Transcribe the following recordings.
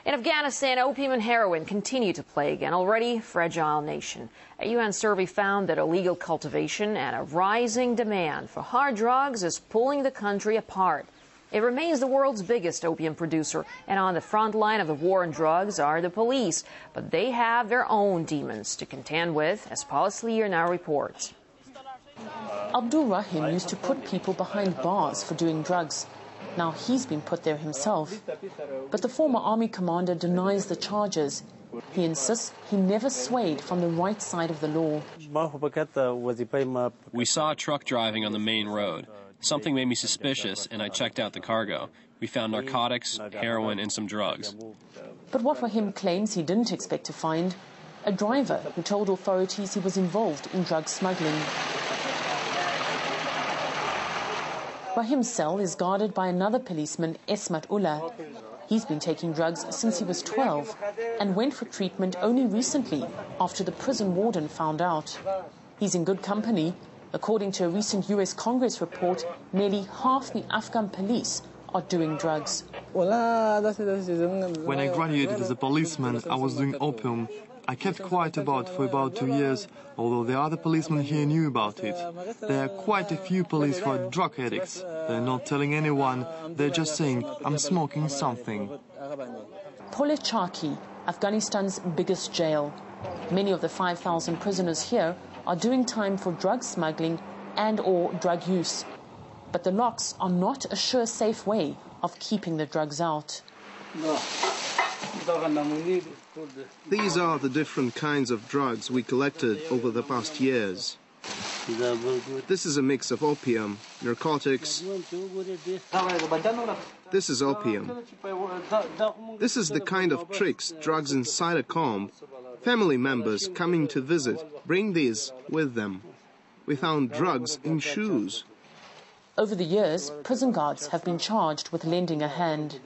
In Afghanistan, opium and heroin continue to plague an already fragile nation. A UN survey found that illegal cultivation and a rising demand for hard drugs is pulling the country apart. It remains the world's biggest opium producer, and on the front line of the war on drugs are the police. But they have their own demons to contend with, as Paulus Lear now reports. Abdul Rahim used to put people behind bars for doing drugs. Now he's been put there himself. But the former army commander denies the charges. He insists he never swayed from the right side of the law. We saw a truck driving on the main road. Something made me suspicious, and I checked out the cargo. We found narcotics, heroin, and some drugs. But what Rahim claims he didn't expect to find: a driver who told authorities he was involved in drug smuggling. Rahim's cell is guarded by another policeman, Esmat Ullah. He's been taking drugs since he was 12 and went for treatment only recently after the prison warden found out. He's in good company. According to a recent US Congress report, nearly half the Afghan police are doing drugs. When I graduated as a policeman, I was doing opium. I kept quiet for about 2 years, although the other policemen here knew about it. There are quite a few police who are drug addicts. They're not telling anyone, they're just saying, "I'm smoking something." Polechaki, Afghanistan's biggest jail. Many of the 5,000 prisoners here are doing time for drug smuggling and/or drug use. But the locks are not a sure, safe way of keeping the drugs out. These are the different kinds of drugs we collected over the past years. This is a mix of opium, narcotics. This is opium. This is the kind of tricks drugs inside a comb. Family members coming to visit bring these with them. We found drugs in shoes. Over the years, prison guards have been charged with lending a hand.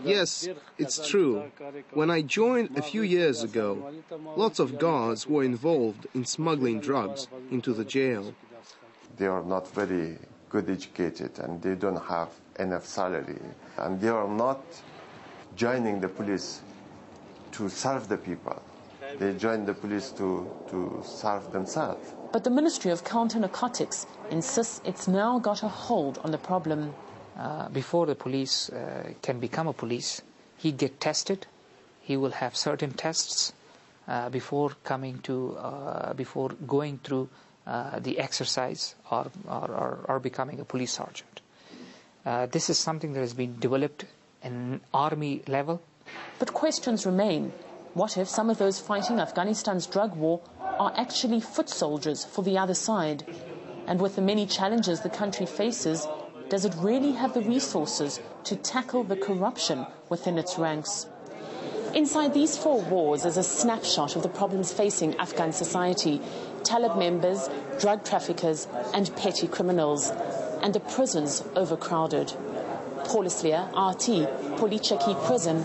Yes, it's true. When I joined a few years ago, lots of guards were involved in smuggling drugs into the jail. They are not very good educated and they don't have enough salary. And they are not joining the police to serve the people. They join the police to serve themselves. But the Ministry of Counter-Narcotics insists it's now got a hold on the problem. Before the police can become a police, he get tested. He will have certain tests before going through the exercise or becoming a police sergeant. This is something that has been developed in army level. But questions remain. What if some of those fighting Afghanistan's drug war are actually foot soldiers for the other side? And with the many challenges the country faces, does it really have the resources to tackle the corruption within its ranks? Inside these 4 wars is a snapshot of the problems facing Afghan society: Talib members, drug traffickers and petty criminals, and the prisons overcrowded. Paulus Lear, RT, Polechaki Prison.